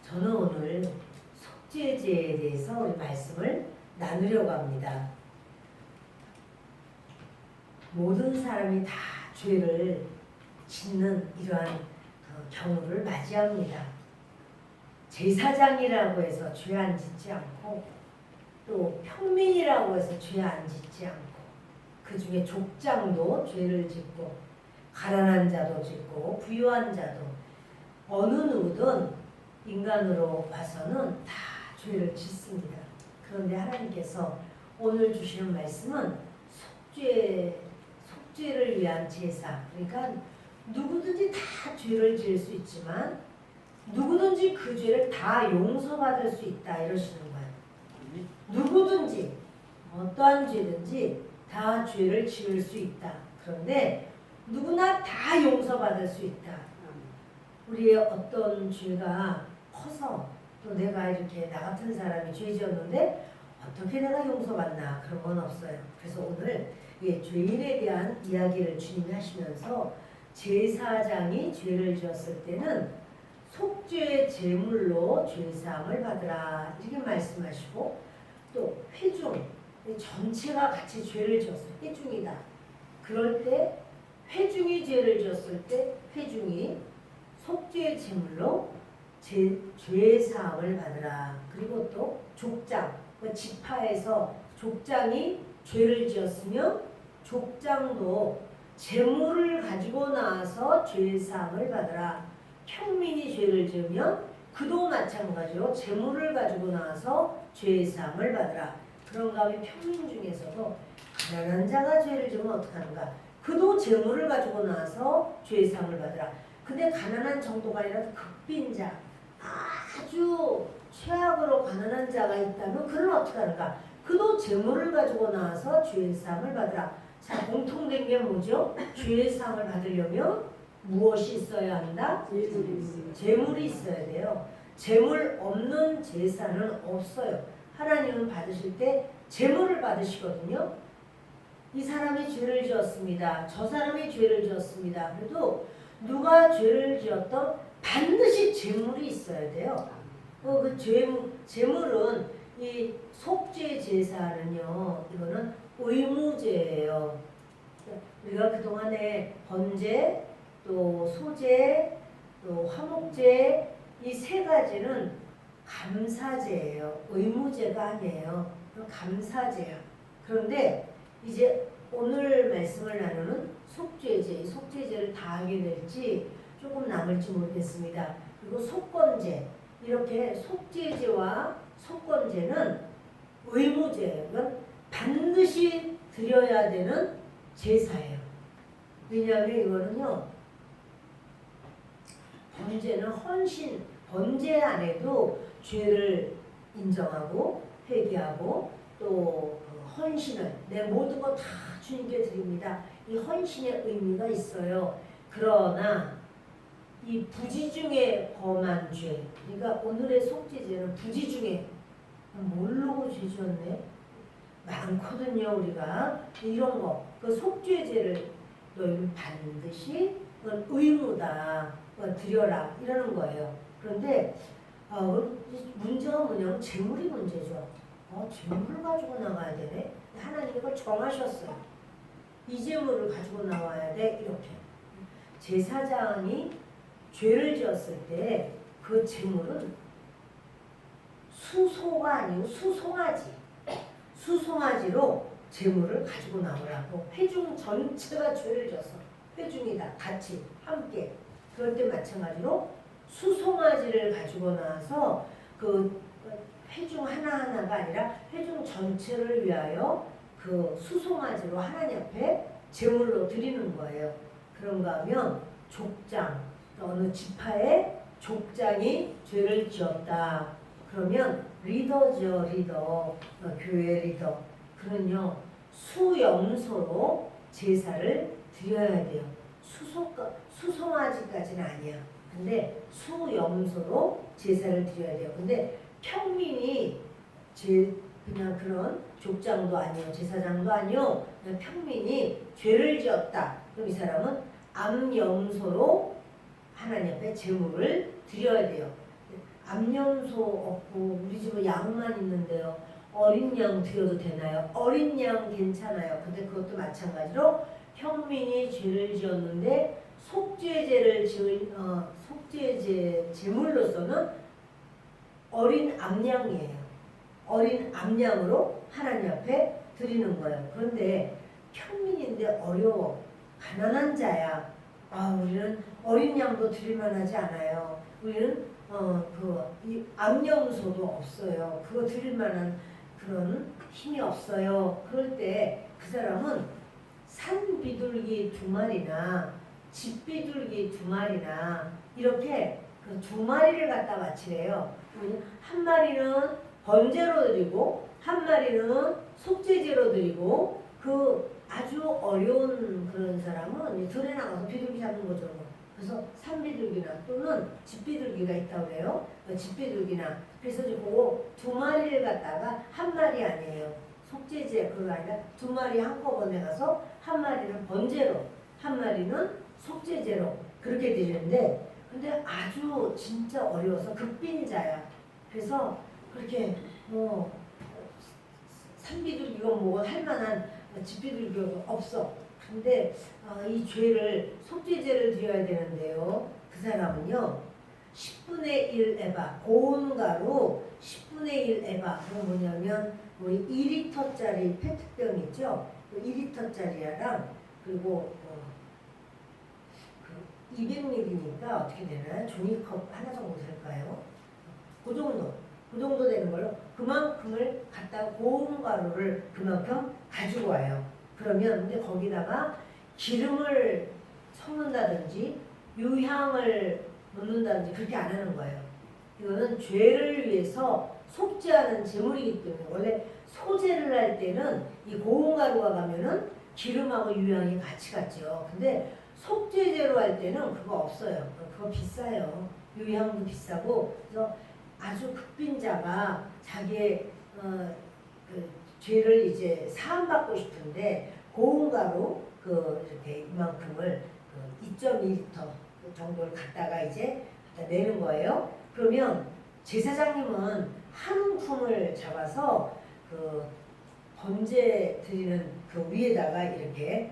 저는 오늘 속죄제에 대해서 우리 말씀을 나누려고 합니다. 모든 사람이 다 죄를 짓는 이러한 경우를 맞이합니다. 제사장이라고 해서 죄 안 짓지 않고 또 평민이라고 해서 죄 안 짓지 않고 그 중에 족장도 죄를 짓고 가난한 자도 짓고 부유한 자도 어느 누구든 인간으로 봐서는 다 죄를 짓습니다. 그런데 하나님께서 오늘 주시는 말씀은 속죄를 위한 제사. 그러니까 누구든지 다 죄를 지을 수 있지만 누구든지 그 죄를 다 용서받을 수 있다 이러시는 거예요. 누구든지 어떠한 죄든지 다 죄를 지을 수 있다. 그런데 누구나 다 용서받을 수 있다. 우리의 어떤 죄가 커서 또 내가 이렇게 나 같은 사람이 죄 지었는데 어떻게 내가 용서받나 그런 건 없어요. 그래서 오늘 죄인에 대한 이야기를 주님이 하시면서 제사장이 죄를 지었을 때는 속죄 제물로 죄사함을 받으라 이렇게 말씀하시고 또 회중 전체가 같이 죄를 지었을 때 회중이다. 그럴 때 회중이 죄를 지었을 때 회중이 속죄 제물로 죄사함을 받으라. 그리고 또 족장 지파에서 족장이 죄를 지었으며 족장도 제물을 가지고 나와서 죄사함을 받으라. 평민이 죄를 지으면 그도 마찬가지로 제물을 가지고 나와서 죄사함을 받으라. 그런가 하면 평민 중에서도 가난한 자가 죄를 지으면 어떡하는가? 그도 제물을 가지고 나와서 죄사함을 받으라. 근데 가난한 정도가 아니라 극빈자, 아주 최악으로 가난한 자가 있다면 그는 어떻게 하는가? 그도 제물을 가지고 나와서 죄사함을 받으라. 자, 공통된 게 뭐죠? 죄사함을 받으려면 무엇이 있어야 한다? 제물이 있어야 돼요. 제물 없는 제사는 없어요. 하나님은 받으실 때 제물을 받으시거든요. 이 사람이 죄를 지었습니다. 저 사람이 죄를 지었습니다. 그래도 누가 죄를 지었던 반드시 제물이 있어야 돼요. 그 제물은 이 속죄 제사는요, 이거는 의무제예요. 우리가 그동안에 번제, 또 소제, 또 화목제 이 세 가지는 감사제예요. 의무제가 아니에요. 감사제야. 그런데 이제 오늘 말씀을 나누는 속죄제, 속죄제를 다 하게 될지 조금 남을지 모르겠습니다. 그리고 속건제, 이렇게 속죄제와 속건제는 의무제예요. 그러니까 반드시 드려야 되는 제사예요. 왜냐하면 이거는요, 번제는 헌신, 번제 안에도 죄를 인정하고 회개하고 또 헌신을 내 모든 거 다 주님께 드립니다. 이 헌신의 의미가 있어요. 그러나 이 부지 중에 범한 죄, 그러니까 오늘의 속죄제는 부지 중에 모르고 죄 지었네 많거든요. 우리가 이런 거, 그 속죄제를 너희는 반드시 그건 의무다, 드려라 이러는 거예요. 그런데 문제가 뭐냐면 재물이 문제죠. 재물을 가지고 나가야 되네. 하나님이 그걸 정하셨어요. 이 재물을 가지고 나와야 돼 이렇게. 제사장이 죄를 지었을 때 그 재물은 수소가 아니고 수송아지, 수송아지로 재물을 가지고 나오라고. 회중 전체가 죄를 졌어. 회중이다. 같이 함께. 그럴 때 마찬가지로 수송아지를 가지고 나와서 그 회중 하나하나가 아니라 회중 전체를 위하여 그 수송아지로 하나님 앞에 제물로 드리는 거예요. 그런가 하면 족장, 어느 지파의 족장이 죄를 지었다. 그러면 리더죠, 리더. 교회 리더. 그는요, 수염소로 제사를 드려야 돼요. 수송아지까지는 아니야. 근데 수염소로 제사를 드려야 돼요. 근데 평민이 그냥 그런 족장도 아니요, 제사장도 아니요, 그냥 평민이 죄를 지었다. 그럼 이 사람은 암염소로 하나님 앞에 제물을 드려야 돼요. 암염소 없고 우리 집은 양만 있는데요. 어린 양 드려도 되나요? 어린 양 괜찮아요. 근데 그것도 마찬가지로 평민이 죄를 지었는데 속죄제를 속죄제 제물로서는 어린 암양이에요. 어린 암양으로 하나님 앞에 드리는 거예요. 그런데 평민인데 어려워. 가난한 자야. 우리는 어린 양도 드릴 만하지 않아요. 우리는 이 암염소도 없어요. 그거 드릴 만한 그런 힘이 없어요. 그럴 때 그 사람은 산 비둘기 2마리나 집 비둘기 2마리나 이렇게 그 2마리를 갖다 바치래요. 한 마리는 번제로 드리고 한 마리는 속죄제로 드리고 그 아주 어려운 그런 사람은 들에 나가서 비둘기 잡는 거죠. 그래서 산비둘기나 또는 집비둘기가 있다고 그래요. 집비둘기나 그래서 그거 2마리를 갖다가 한 마리 아니에요. 속죄제 그거 아니라 2마리 한꺼번에 가서 한 마리는 번제로 한 마리는 속죄제로 그렇게 드리는데 근데 아주 진짜 어려워서 극빈자야. 그래서 그렇게 뭐 산비둘기가 뭐가 할 만한 집비둘기가 없어. 근데 이 죄를 속죄제를 드려야 되는데요. 그 사람은요 10분의 1 에바 고운 가루 10분의 1 에바 그건 뭐냐면 우리 2리터짜리 페트병 있죠. 2리터짜리랑 그리고 200ml니까 어떻게 되나요? 종이컵 하나 정도 될까요? 그 정도 되는 걸로 그만큼을 갖다 고운 가루를 그만큼 가지고 와요. 그러면 근데 거기다가 기름을 섞는다든지 유향을 넣는다든지 그렇게 안 하는 거예요. 이거는 죄를 위해서 속죄하는 제물이기 때문에 원래 소제를 할 때는 이 고운 가루가 가면은 기름하고 유향이 같이 갔죠. 근데 속죄제로 할 때는 그거 없어요. 그거 비싸요. 유향도 비싸고 그래서 아주 극빈자가 자기의 그 죄를 이제 사함받고 싶은데 고운 가루 이렇게 이만큼을 2.2리터 정도를 갖다가 이제 갖다 내는 거예요. 그러면 제사장님은 한 움큼을 잡아서 그 번제 드리는 그 위에다가 이렇게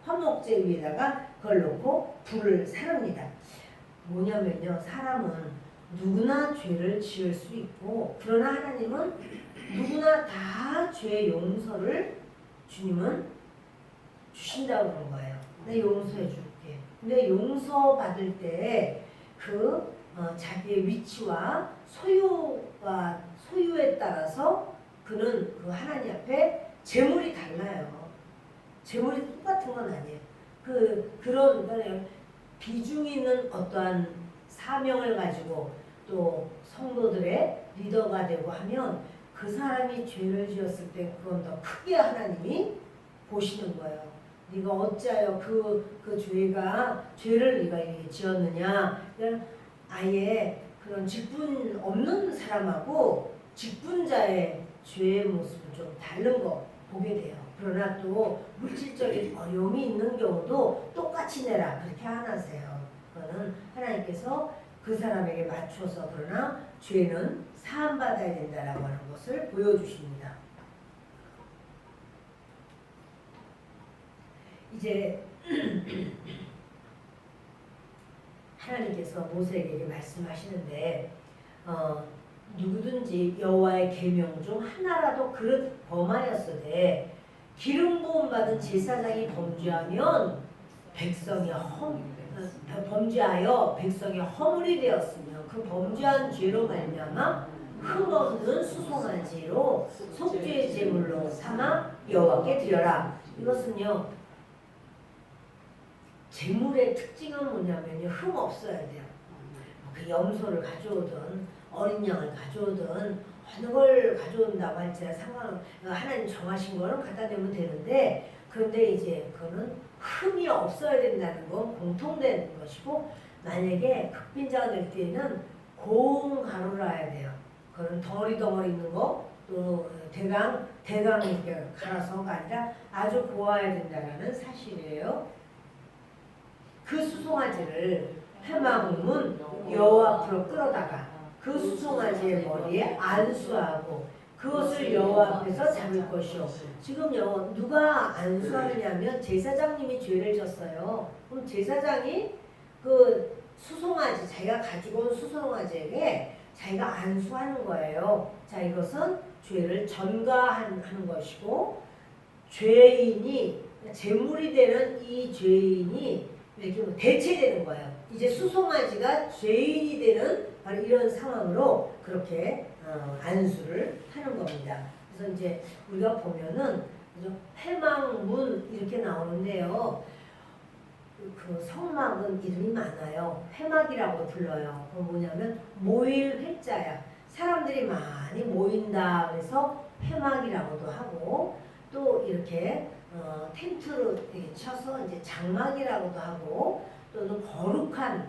화목제 위에다가 그걸 놓고 불을 사릅니다. 뭐냐면요, 사람은 누구나 죄를 지을 수 있고 그러나 하나님은 누구나 다 죄 용서를 주님은 주신다고 그런 거예요. 내 용서해 줄게. 근데 용서받을 때 자기의 위치와 소유에 따라서 그는 그 하나님 앞에 재물이 달라요. 재물이 똑같은 건 아니에요. 그런 비중 있는 어떠한 사명을 가지고 또 성도들의 리더가 되고 하면 그 사람이 죄를 지었을 때 그건 더 크게 하나님이 보시는 거예요. 네가 어찌하여 그 죄를 네가 이렇게 지었느냐. 그러니까 아예 그런 직분 없는 사람하고 직분자의 죄의 모습은 좀 다른 거 보게 돼요. 그러나 또 물질적인 어려움이 있는 경우도 똑같이 내라 그렇게 안 하세요. 그거는 하나님께서 그 사람에게 맞춰서 그러나 죄는 사함받아야 된다라고 하는 것을 보여주십니다. 이제 하나님께서 모세에게 말씀하시는데 누구든지 여호와의 계명 중 하나라도 그릇 범하였으되 기름 부음 받은 제사장이 범죄하면 범죄하여 백성이 허물이 되었으며 그 범죄한 죄로 말미암아 흠없는 수송한 죄로 속죄의 제물로 삼아 여호와께 드려라. 이것은요 제물의 특징은 뭐냐면요 흠 없어야 돼요. 그 염소를 가져오든 어린 양을 가져오든 어느 걸 가져온다고 할지라 하나님 정하신 거는 갖다 대면 되는데 그런데 이제 그거는 흠이 없어야 된다는 건 공통된 것이고 만약에 극빈자가 될 때에는 고운 가루를 해야 돼요. 그건 덩어리 있는 거 또 대강 이렇게 갈아서가 아니라 아주 고와야 된다는 사실이에요. 그 수송아지를 회막문 여호와 앞으로 끌어다가 그 수송아지의 머리에 안수하고 그것을 여호와 앞에서 잡을 것이요. 지금요 누가 안수하느냐면 제사장님이 죄를 졌어요. 그럼 제사장이 그 수송아지 자기가 가지고 온 수송아지에게 자기가 안수하는 거예요. 자 이것은 죄를 전가하는 것이고 죄인이 제물이 되는 이 죄인이 이렇게 뭐 대체되는 거예요. 이제 수송아지가 죄인이 되는 바로 이런 상황으로 그렇게 안수를 하는 겁니다. 그래서 이제 우리가 보면은 회막문 이렇게 나오는데요. 그 성막은 이름이 많아요. 회막이라고 불러요. 그건 뭐냐면 모일 회자야. 사람들이 많이 모인다 그래서 회막이라고도 하고 또 이렇게 텐트로 이렇게 쳐서 이제 장막이라고도 하고 또는 거룩한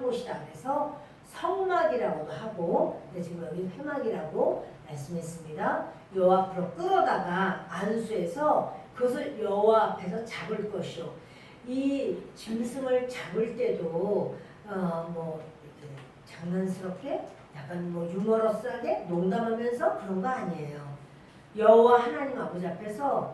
곳이다 그래서 성막이라고도 하고 지금 여기 회막이라고 말씀했습니다. 여호와 앞으로 끌어다가 안수해서 그것을 여호와 앞에서 잡을 것이요. 이 짐승을 잡을 때도 뭐 이렇게 장난스럽게 약간 뭐 유머러스하게 농담하면서 그런 거 아니에요. 여호와 하나님 아버지 앞에서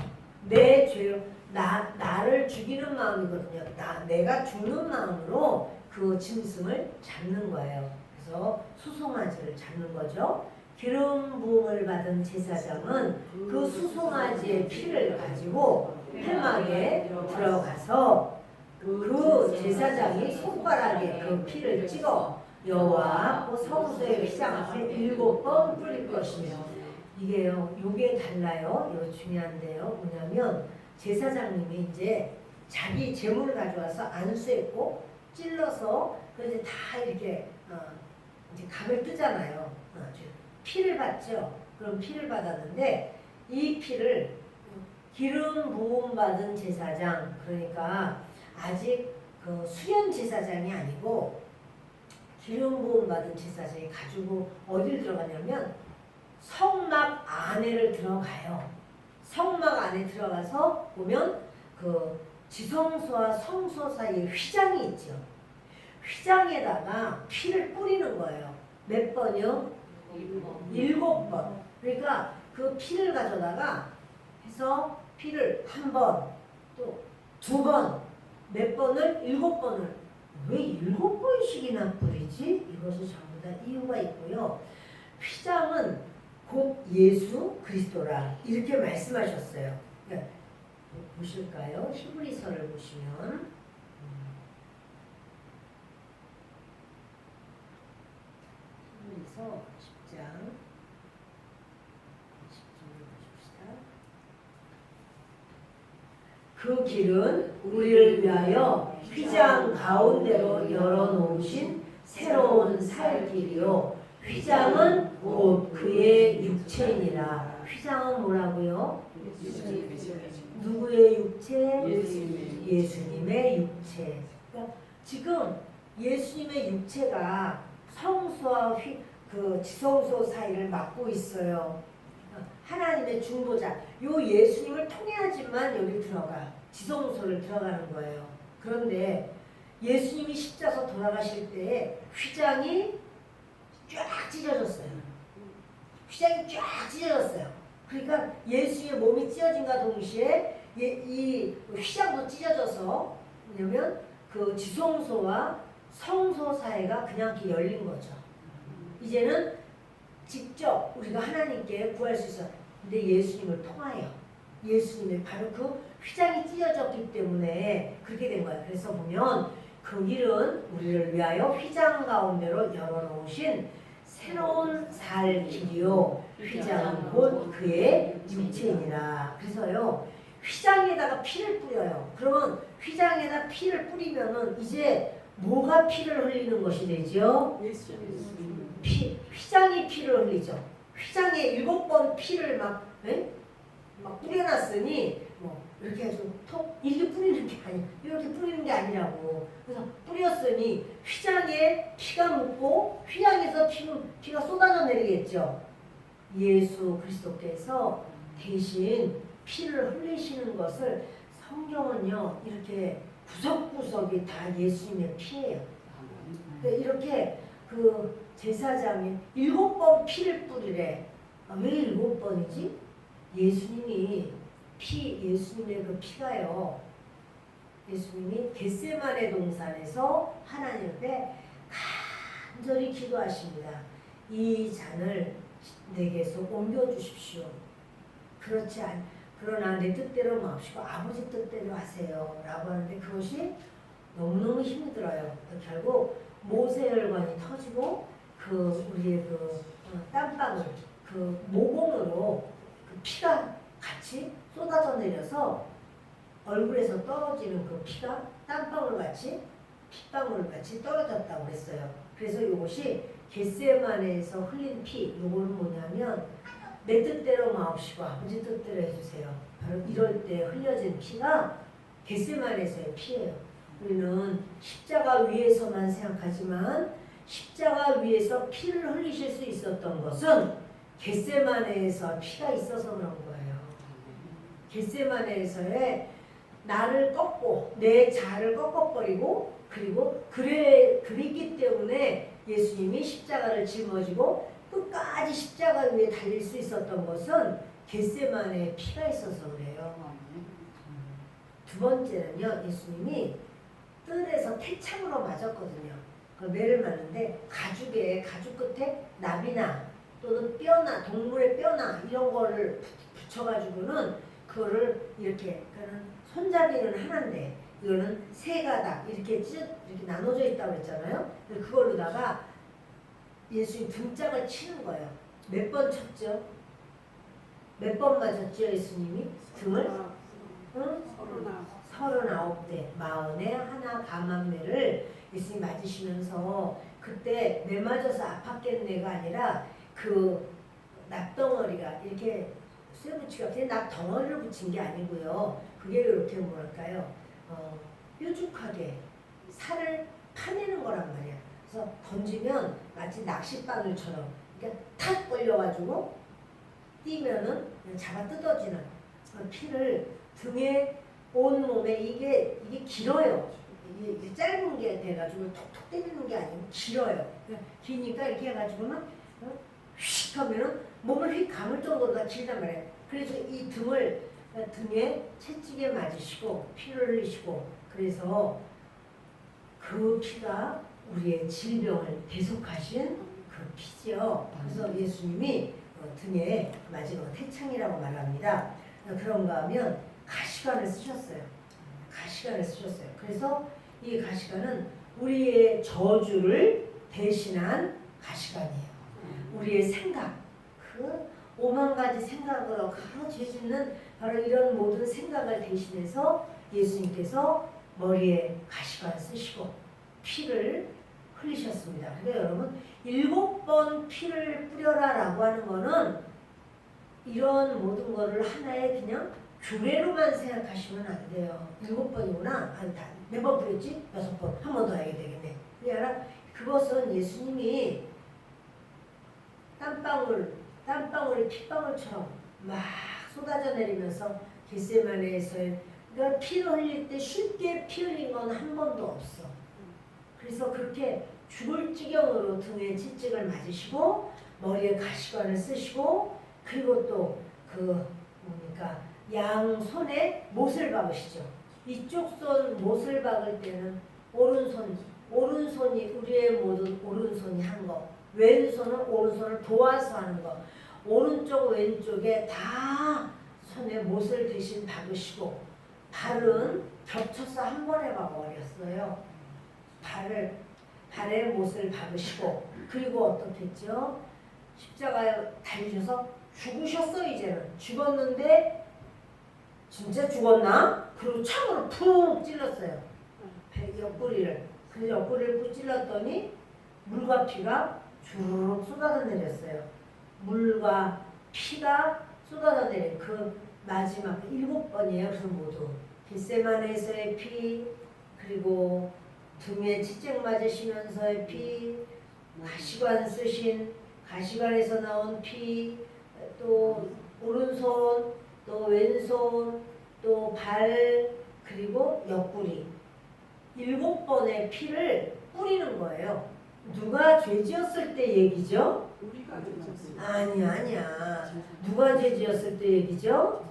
내 죄, 나를 죽이는 마음이거든요. 내가 죽는 마음으로 그 짐승을 잡는 거예요. 그래서 수송아지를 잡는 거죠. 기름 부음을 받은 제사장은 그 수송아지의 피를 가지고 회막에 들어가서 그 제사장이 손가락에 그 피를 찍어 여호와 그 성소의 휘장 앞에 7번 뿌릴 것이며 이게요, 요게 달라요. 이거 중요한데요. 뭐냐면 제사장님이 이제 자기 제물을 가져와서 안수했고 찔러서 그래서 다 이렇게 이제 각을 뜨잖아요. 피를 받죠. 그럼 피를 받았는데 이 피를 기름 부음 받은 제사장 그러니까 아직 그 수련 제사장이 아니고 기름 부음 받은 제사장이 가지고 어딜 들어가냐면 성막 안에를 들어가요. 성막 안에 들어가서 보면 그 지성소와 성소 사이에 휘장이 있죠. 휘장에다가 피를 뿌리는 거예요. 몇 번이요? 7번. 그러니까 그 피를 가져다가 해서 피를 1번, 또 2번, 몇 번을 7번을 왜 7번씩이나 뿌리지? 이것이 전부 다 이유가 있고요. 휘장은 곧 예수 그리스도라 이렇게 말씀하셨어요. 그러니까 보실까요? 히브리서를 보시면 히브리서 10장 10절을 보십시다. 그 길은 우리를 위하여 휘장 가운데로 열어놓으신 새로운 살 길이요 휘장은 곧 그의 육체니라. 휘장은 뭐라고요? 누구의 육체? 예수님의 육체. 그러니까 지금 예수님의 육체가 성소와 그 지성소 사이를 막고 있어요. 하나님의 중보자. 요 예수님을 통해야지만 여기 들어가. 지성소를 들어가는 거예요. 그런데 예수님이 십자서 돌아가실 때에 휘장이 쫙 찢어졌어요. 휘장이 쫙 찢어졌어요. 그러니까 예수의 몸이 찢어진과 동시에 이 휘장도 찢어져서 뭐냐면 그 지성소와 성소 사이가 그냥 이렇게 열린 거죠. 이제는 직접 우리가 하나님께 구할 수 있어요. 근데 예수님을 통하여 예수님의 바로 그 휘장이 찢어졌기 때문에 그렇게 된 거예요. 그래서 보면 그 길은 우리를 위하여 휘장 가운데로 열어놓으신 새로운 살 길이요 휘장은 곧 그의 육체니라. 그래서 휘장에다가 피를 뿌려요. 그러면 휘장에다 피를 뿌리면은 이제 뭐가 피를 흘리는 것이 되죠? 휘장이 피를 흘리죠. 휘장에 7번 피를 막 뿌려놨으니 뭐 이렇게 해서 이렇게 뿌리는 게 아니 이렇게 뿌리는 게 아니라고. 그래서 뿌렸으니 휘장에 피가 묻고 휘장에서 피가 쏟아져 내리겠죠. 예수 그리스도께서 대신 피를 흘리시는 것을 성경은요 이렇게 구석구석이 다 예수님의 피예요. 이렇게 그 제사장이 7번 피를 뿌리래. 왜 7번이지? 예수님의 그 피가요. 예수님이 겟세마네 동산에서 하나님 앞에 간절히 기도하십니다. 이 잔을 내게서 옮겨주십시오. 그러나 내 뜻대로 마옵시고 아버지 뜻대로 하세요. 라고 하는데 그것이 너무너무 힘이 들어요. 결국 모세혈관이 터지고 우리의 땀방울, 모공으로 피가 같이 쏟아져 내려서 얼굴에서 떨어지는 그 피가 땀방울같이 핏방울같이 떨어졌다고 그랬어요. 그래서 이것이 겟세마네에서 흘린 피, 이거는 뭐냐면 내 뜻대로 마옵시고 아버지 뜻대로 해주세요. 바로 이럴 때 흘려진 피가 겟세마네에서의 피예요. 우리는 십자가 위에서만 생각하지만 십자가 위에서 피를 흘리실 수 있었던 것은 겟세마네에서 피가 있어서 그런 거예요. 겟세마네에서의 나를 꺾고 내 자아를 꺾어버리고 그리고 그랬기 때문에 예수님이 십자가를 짊어지고 끝까지 십자가 위에 달릴 수 있었던 것은 겟세마네에 피가 있어서 그래요. 두 번째는요, 예수님이 뜰에서 태창으로 맞았거든요. 매를 맞는데 가죽 끝에 나비나 또는 뼈나 동물의 뼈나 이런 거를 붙여가지고는 그거를 이렇게 손잡이는 하나인데 이거는 세 가닥 이렇게 나눠져 있다고 했잖아요. 그걸로다가 예수님 등짝을 치는 거예요. 몇 번 쳤죠? 몇 번 맞았죠, 예수님이? 등을? 응? 39대, 41 감암매를 예수님 맞으시면서 그때 매 맞아서 아팠겠네가 아니라 그 납덩어리가 이렇게 쇠붙이가 그냥 납덩어리를 붙인 게 아니고요. 그게 이렇게 뭐랄까요? 뾰족하게 살을 파내는 거란 말이야. 그래서 던지면 마치 낚싯바늘처럼 그러니까 탁 걸려가지고 뛰면은 잡아 뜯어지는 피를 등에 온 몸에 이게 길어요. 이게 짧은 게 돼가지고 톡톡 때리는 게 아니고 길어요. 기니까 이렇게 해가지고는 휙 하면은 몸을 휙 감을 정도로 다 길단 말이에요. 그래서 이 등에 채찍에 맞으시고 피를 흘리시고 그래서 그 피가 우리의 질병을 대속하신 그 피죠. 그래서 예수님이 등에 맞은 거 태창이라고 말합니다. 그런가 하면 가시관을 쓰셨어요. 그래서 이 가시관은 우리의 저주를 대신한 가시관이에요. 우리의 생각, 그 5만 가지 생각으로 가로죄 짓는 바로 이런 모든 생각을 대신해서 예수님께서 머리에 가시관 쓰시고 피를 흘리셨습니다. 그러니까 여러분 7번 피를 뿌려라라고 하는 거는 이런 모든 거를 하나의 그냥 규례로만 생각하시면 안 돼요. 7번이구나. 몇 번 뿌렸지? 6번. 한 번 더 해야 되겠네. 그게 아니라 그것은 예수님이 땀방울이 핏방울처럼 막 쏟아져 내리면서 겟세마네에서의 그러니까 피를 흘릴 때 쉽게 피 흘린 건 한 번도 없어. 그래서 그렇게 죽을 지경으로 등에 채찍을 맞으시고 머리에 가시관을 쓰시고 그리고 또 양손에 못을 박으시죠. 이쪽 손 못을 박을 때는 오른손이 우리의 모든 오른손이 한 거, 왼손은 오른손을 도와서 하는 거, 오른쪽 왼쪽에 다 손에 못을 대신 박으시고 발은 겹쳐서 한 번에 박아버렸어요. 발에 못을 박으시고 그리고 어떻게 했죠? 십자가에 달리셔서 죽으셨어. 이제는 죽었는데 진짜 죽었나? 그리고 창으로 푹 찔렀어요. 옆구리를. 그래서 옆구리를 푹 찔렀더니 물과 피가 주르륵 쏟아져 내렸어요. 물과 피가 쏟아져 내린 그 마지막 7번이에요. 그래서 모두 겟세마네에서의 피, 그리고 등에 채찍 맞으시면서의 피, 가시관 쓰신 가시관에서 나온 피, 또 오른손, 또 왼손, 또 발, 그리고 옆구리 7번의 피를 뿌리는 거예요. 누가 죄 지었을 때 얘기죠? 우리가 죄졌어요. 아니야. 누가 죄 지었을 때 얘기죠?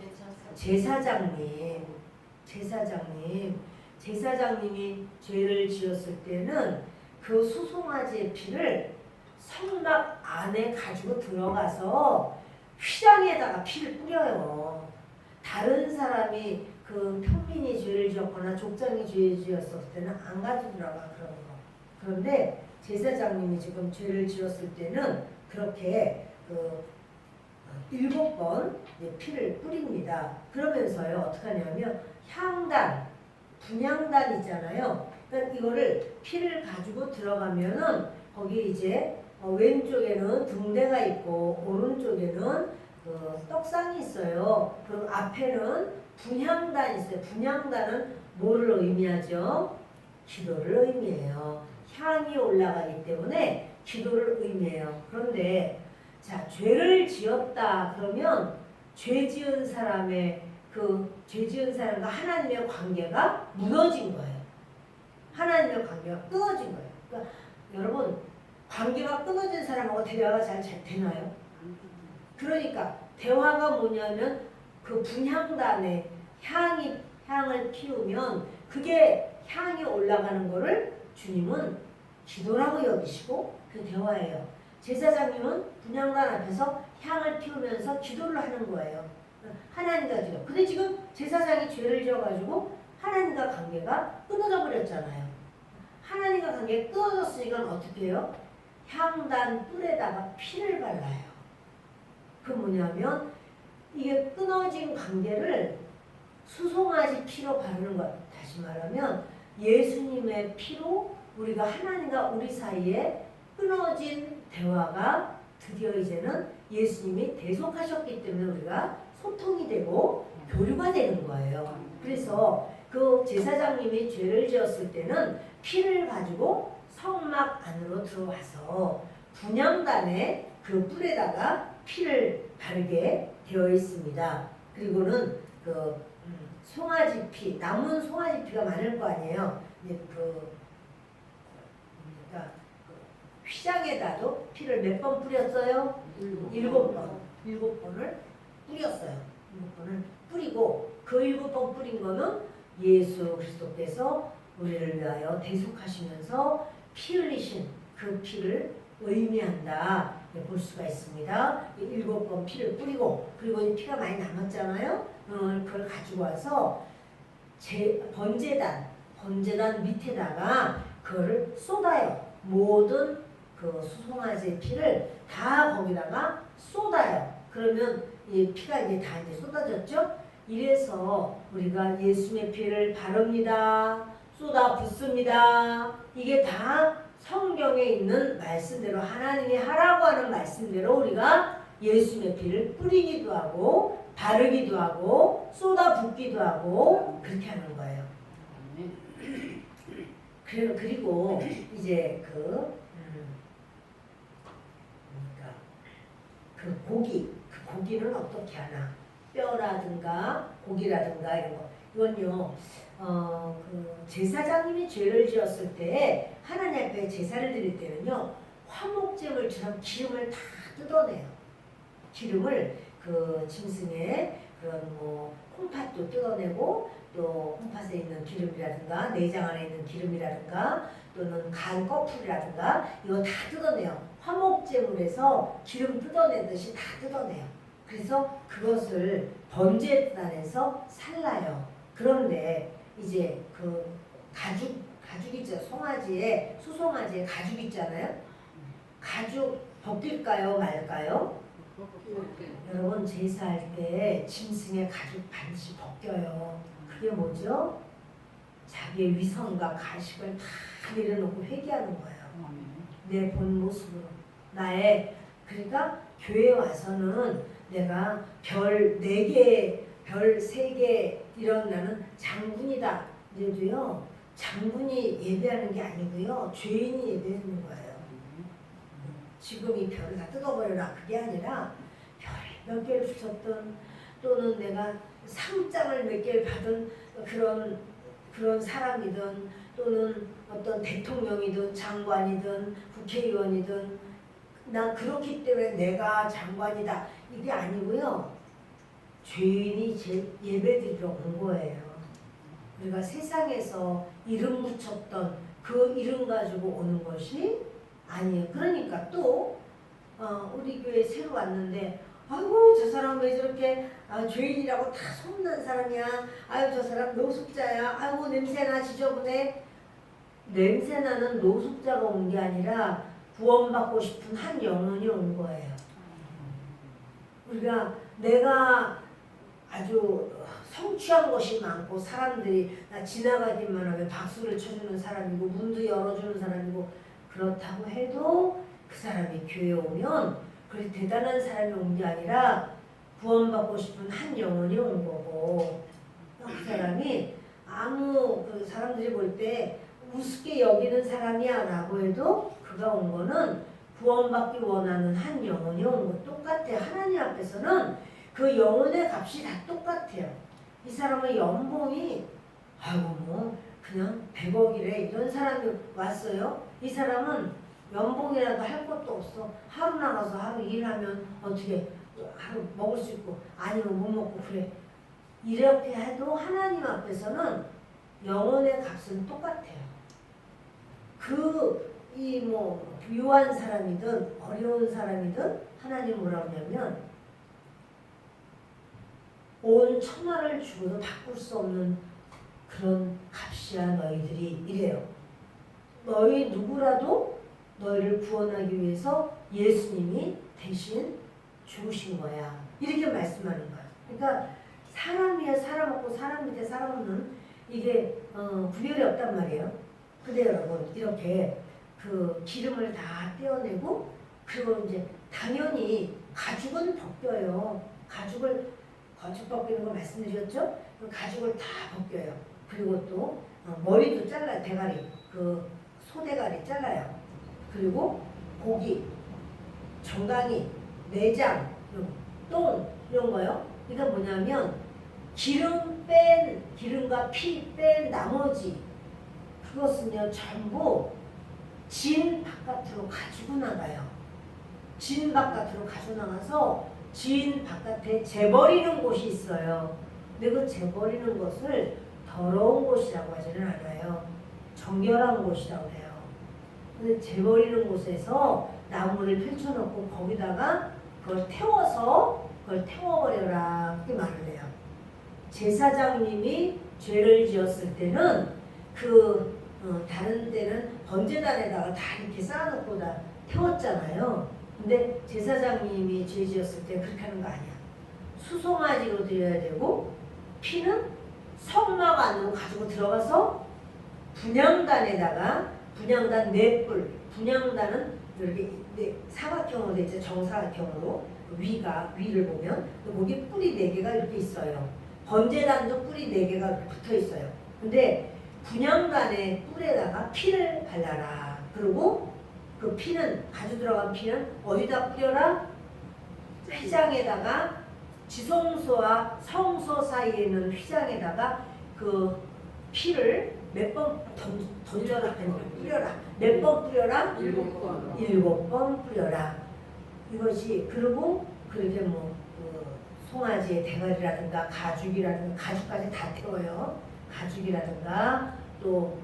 제사장님이 죄를 지었을 때는 그 수송아지의 피를 성막 안에 가지고 들어가서 휘장에다가 피를 뿌려요. 다른 사람이 그 평민이 죄를 지었거나 족장이 죄를 지었을 때는 안 가지고 들어가 그런 거. 그런데 제사장님이 지금 죄를 지었을 때는 그렇게 그 7번 피를 뿌립니다. 그러면서요 어떻게 하냐면 향단, 분향단 있잖아요. 그러니까 이거를 피를 가지고 들어가면은 거기 이제 왼쪽에는 등대가 있고 오른쪽에는 그 떡상이 있어요. 그리고 앞에는 분향단이 있어요. 분향단은 뭐를 의미하죠? 기도를 의미해요. 향이 올라가기 때문에 기도를 의미해요. 그런데 자, 죄를 지었다 그러면 죄 지은 사람과 하나님의 관계가 무너진 거예요. 하나님의 관계가 끊어진 거예요. 그러니까 여러분 관계가 끊어진 사람하고 대화가 잘 되나요? 그러니까 대화가 뭐냐면 그 분향단에 향을 피우면 그게 향이 올라가는 거를 주님은 기도라고 여기시고 그 대화예요. 제사장님은 분향단 앞에서 향을 피우면서 기도를 하는 거예요. 하나님과 기도. 근데 지금 제사장이 죄를 지어가지고 하나님과 관계가 끊어져 버렸잖아요. 하나님과 관계가 끊어졌으니까 어떻게 해요? 향단 뿔에다가 피를 발라요. 그 뭐냐면 이게 끊어진 관계를 수송아지 피로 바르는 것. 다시 말하면 예수님의 피로 우리가 하나님과 우리 사이에 끊어진 대화가 드디어 이제는 예수님이 대속하셨기 때문에 우리가 소통이 되고 교류가 되는 거예요. 그래서 그 제사장님이 죄를 지었을 때는 피를 가지고 성막 안으로 들어와서 분향단에 그 뿔에다가 피를 바르게 되어 있습니다. 그리고는 그 송아지 피, 남은 송아지 피가 많을 거 아니에요. 이제 그러니까 휘장에다도 피를 몇 번 뿌렸어요? 7번. 7번을 뿌렸어요. 7번을 뿌리고 그 7번 뿌린 거는 예수 그리스도께서 우리를 위하여 대속하시면서 피 흘리신 그 피를 의미한다 볼 수가 있습니다. 7번 피를 뿌리고 그리고 이 피가 많이 남았잖아요. 그걸 가지고 와서 번제단 밑에다가 그거를 쏟아요. 모든 그 수송아지의 피를 다 거기다가 쏟아요. 그러면 이 피가 이제 쏟아졌죠? 이래서 우리가 예수님의 피를 바릅니다. 쏟아 붓습니다. 이게 다 성경에 있는 말씀대로 하나님이 하라고 하는 말씀대로 우리가 예수님의 피를 뿌리기도 하고 바르기도 하고 쏟아 붓기도 하고 그렇게 하는 거예요. 그리고 이제 그 고기는 어떻게 하나? 뼈라든가 고기라든가 이런 거. 이건요, 그 제사장님이 죄를 지었을 때 하나님 앞에 제사를 드릴 때는요, 화목제물처럼 기름을 다 뜯어내요. 기름을 그 짐승의 그런 뭐 콩팥도 뜯어내고 또 콩팥에 있는 기름이라든가 내장 안에 있는 기름이라든가 또는 간 거풀이라든가 이거 다 뜯어내요. 화목제물에서 기름 뜯어내듯이 다 뜯어내요. 그래서 그것을 번제단에서 살라요. 그런데 이제 그 가죽 있죠. 수송아지에 가죽 있잖아요. 가죽 벗길까요 말까요? 여러분 제사할 때 짐승의 가죽 반드시 벗겨요. 그게 뭐죠? 자기의 위선과 가식을 다 내려놓고 회개하는 거예요. 내 본 모습으로 그러니까 교회에 와서는 내가 별 4개, 별 3개 이런 나는 장군이다 이래도요 장군이 예배하는 게 아니고요 죄인이 예배하는 거예요. 지금 이 별을 다 뜯어버려라 그게 아니라 별 몇 개를 주셨던 또는 내가 상장을 몇 개를 받은 그런 사람이든 또는 어떤 대통령이든 장관이든 국회의원이든 난 그렇기 때문에 내가 장관이다 이게 아니고요. 죄인이 예배드리러 온 거예요. 우리가 세상에서 이름 붙였던 그 이름 가지고 오는 것이 아니에요. 그러니까 또 우리 교회 새로 왔는데 아이고 저 사람 왜 저렇게 죄인이라고 다 소문난 사람이야. 아유 저 사람 노숙자야. 아이고 냄새나 지저분해. 냄새나는 노숙자가 온 게 아니라 구원받고 싶은 한 영혼이 온 거예요. 우리가 내가 아주 성취한 것이 많고 사람들이 나 지나가기만 하면 박수를 쳐주는 사람이고 문도 열어주는 사람이고 그렇다고 해도 그 사람이 교회에 오면 그렇게 대단한 사람이 온 게 아니라 구원받고 싶은 한 영혼이 온 거고 그 사람이 아무 그 사람들이 볼 때 우습게 여기는 사람이야 라고 해도 그가 온 거는 구원받기 원하는 한 영혼이 온 거 똑같아요. 하나님 앞에서는 그 영혼의 값이 다 똑같아요. 이 사람의 연봉이 아이고 뭐 그냥 100억이래 이런 사람이 왔어요. 이 사람은 연봉이라도 할 것도 없어. 하루 나가서 하루 일하면 어떻게 하루 먹을 수 있고 아니면 못 먹고 그래. 이렇게 해도 하나님 앞에서는 영혼의 값은 똑같아요. 이 뭐 부유한 사람이든 어려운 사람이든 하나님 뭐라고 하냐면 온 천하를 주고도 바꿀 수 없는 그런 값이야 너희들이 이래요. 너희 누구라도 너희를 구원하기 위해서 예수님이 대신 죽으신 거야. 이렇게 말씀하는 거야. 그러니까 사람 위에 사람 없고 사람 밑에 사람 없는 이게 구별이 없단 말이에요. 근데 여러분 이렇게 그 기름을 다 떼어내고 그리고 이제 당연히 가죽은 벗겨요. 가죽 벗기는 거 말씀드렸죠? 그 가죽을 다 벗겨요. 그리고 또 머리도 잘라요. 대가리 그 소대가리 잘라요. 그리고 고기, 정강이, 내장, 똥 이런 거요. 이게 뭐냐면 기름과 피 뺀 나머지 그것은요 전부 진 바깥으로 가지고 나가요. 진 바깥으로 가지고 나가서 진 바깥에 재버리는 곳이 있어요. 근데 그 재버리는 것을 더러운 곳이라고 하지는 않아요. 정결한 곳이라고 해요. 근데 재버리는 곳에서 나무를 펼쳐놓고 거기다가 그걸 태워버려라 그렇게 말을 해요. 제사장님이 죄를 지었을 때는 다른 데는 번제단에다가 다 이렇게 쌓아놓고 다 태웠잖아요. 근데 제사장님이 죄 지었을 때 그렇게 하는 거 아니야. 수송아지로 드려야 되고 피는 성막 안으로 가지고 들어가서 분향단에다가 분향단 4뿔 분향단은 이렇게 사각형으로 돼 있죠. 정사각형으로 위를 보면 거기 뿔이 4개가 이렇게 있어요. 번제단도 뿔이 4개가 붙어 있어요. 근데 분향단의 뿔에다가 피를 발라라. 그리고 그 피는 가지고 들어간 피는 어디다 뿌려라? 휘장에다가 지성소와 성소 사이에 있는 휘장에다가 그 피를 몇 번 던져라 뿌려라. 몇 번 뿌려라? 7번. 7번 뿌려라. 이것이 그리고 그렇게 송아지의 대가리라든가 가죽이라든가 가죽까지 다 태워요. 가죽이라든가 또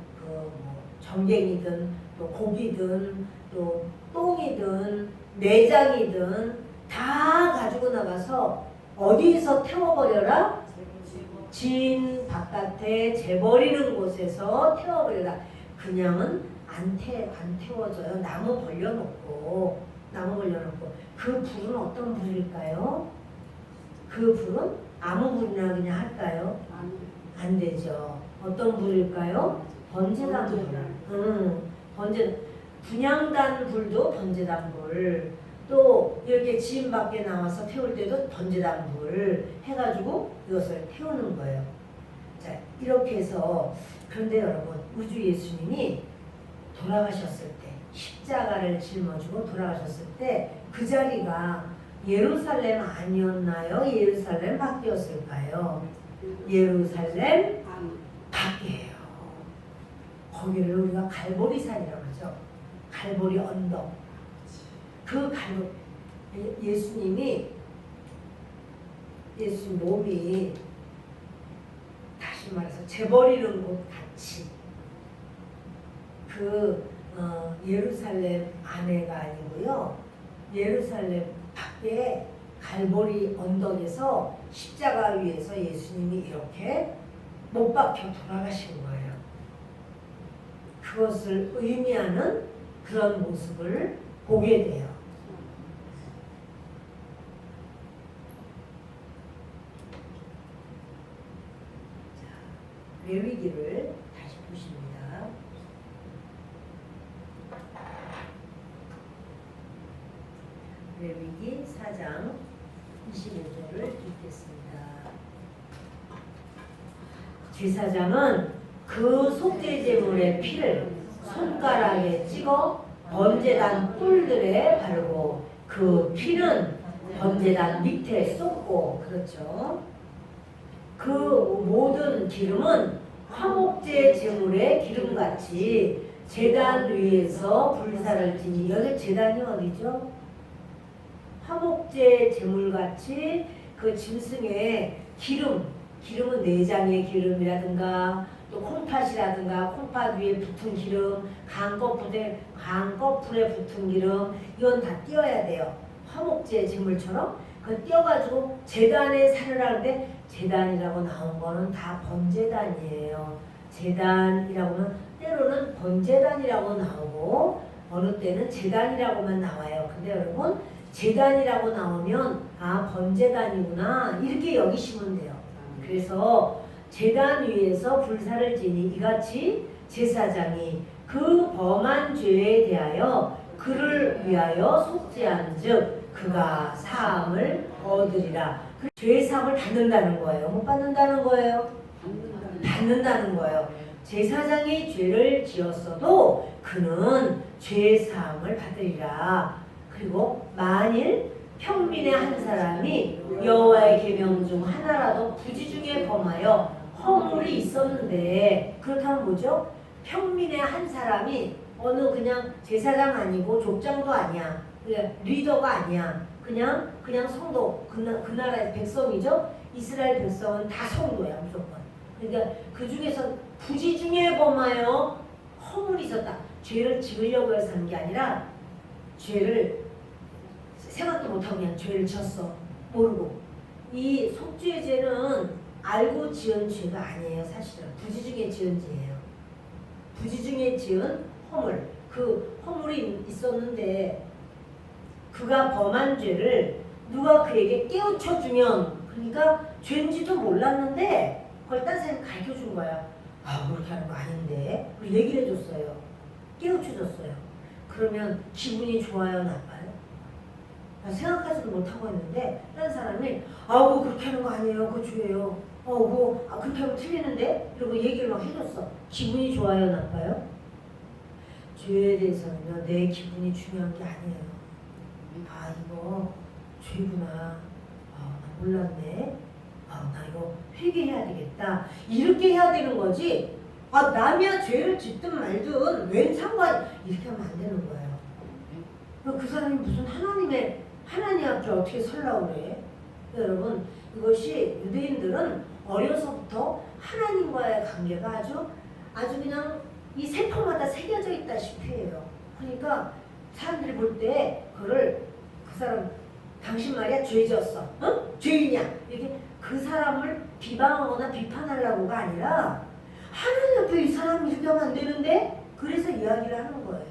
정갱이든 또 고기든 또 똥이든 내장이든 다 가지고 나가서 어디서 태워버려라? 진 바깥에 재버리는 곳에서 태워버려라. 그냥은 안 태워져요. 나무 벌려놓고 그 불은 어떤 불일까요? 그 불은 아무 불이나 그냥 할까요? 안 되죠. 어떤 불일까요? 번제단 불. 분향단 불도 번제단 불. 또 이렇게 지인 밖에 나와서 태울 때도 번제단 불 해가지고 이것을 태우는 거예요. 자, 이렇게 해서 그런데 여러분 우주 예수님이 돌아가셨을 때 십자가를 짊어지고 돌아가셨을 때 그 자리가 예루살렘 아니었나요? 예루살렘 밖이었을까요? 예루살렘 밖이에요. 거기를 우리가 갈보리산이라고 하죠. 갈보리 언덕. 그 갈보리 예수님이 예수님 몸이 다시 말해서 재버리는 곳 같이 예루살렘 안에가 아니고요. 예루살렘 밖에 갈보리 언덕에서 십자가 위에서 예수님이 이렇게 못 박혀 돌아가신 거예요. 그것을 의미하는 그런 모습을 보게 돼요. 자, 레위기를 다시 보십니다. 레위기 4장 21절을 읽겠습니다. 제사장은 그 속죄제물의 피를 손가락에 찍어 번제단 뿔들에 바르고 그 피는 번제단 밑에 쏟고, 그렇죠. 그 모든 기름은 화목제 제물의 기름같이 제단 위에서 불사를 지니, 여기 제단이 어디죠? 화목제 제물같이 그 짐승의 기름은 내장의 기름이라든가 또 콩팥이라든가 콩팥 위에 붙은 기름, 강꺼풀에 붙은 기름, 이건 다 띄어야 돼요. 화목제 제물처럼 그 띄어가지고 제단에 사를 하는데, 제단이라고 나온 거는 다 번제단이에요. 제단이라고는 때로는 번제단이라고 나오고 어느 때는 제단이라고만 나와요. 근데 여러분, 제단이라고 나오면 번제단이구나 이렇게 여기시면 돼요. 그래서 제단 위에서 불사를 지니 이같이 제사장이 그 범한 죄에 대하여 그를 위하여 속죄한즉 그가 사함을 얻으리라. 그 죄 사함을 받는다는 거예요. 못 받는다는 거예요? 받는다는 거예요. 제사장이 죄를 지었어도 그는 죄 사함을 받으리라. 그리고 만일 평민의 한 사람이 여호와의 계명 중 하나라도 부지 중에 범하여 허물이 있었는데, 그렇다면 뭐죠? 평민의 한 사람이 어느 그냥 제사장 아니고 족장도 아니야, 리더가 아니야, 그냥 성도, 그 나라의 백성이죠. 이스라엘 백성은 다 성도야 무조건. 그러니까 그 중에서 부지 중에 범하여 허물이 있었다. 죄를 지으려고 해서 한 게 아니라 죄를 생각도 못하고 그냥 죄를 지었어. 모르고. 이 속죄죄는 알고 지은 죄가 아니에요. 사실은 부지 중에 지은 죄예요. 부지 중에 지은 허물. 그 허물이 있었는데 그가 범한 죄를 누가 그에게 깨우쳐주면, 그러니까 죄인지도 몰랐는데 그걸 딴 사람이 가르쳐준 거야. 그렇게 하는 거 아닌데. 얘기를 해줬어요. 깨우쳐줬어요. 그러면 기분이 좋아요, 나빠요? 생각하지도 못하고 있는데 딴 사람이 그렇게 하는 거 아니에요, 그거 죄예요, 그렇게 하면 틀리는데, 이러고 얘기를 막 해줬어. 기분이 좋아요, 나빠요? 죄에 대해서는요, 내 기분이 중요한 게 아니에요. 이거 죄구나, 나 몰랐네, 나 이거 회개해야 되겠다, 이렇게 해야 되는 거지. 남이야 죄를 짓든 말든 웬 상관, 이렇게 하면 안 되는 거예요. 그 사람이 무슨 하나님 앞에 어떻게 설라고 그래? 여러분, 이것이 유대인들은 어려서부터 하나님과의 관계가 아주 그냥 이 세포마다 새겨져 있다시피 해요. 그러니까 사람들이 볼 때 그거를, 그 사람 당신 말이야 죄 지었어, 죄이냐, 이렇게 그 사람을 비방하거나 비판하려고가 아니라 하나님 앞에 이 사람이 이렇게 하면 안 되는데, 그래서 이야기를 하는 거예요.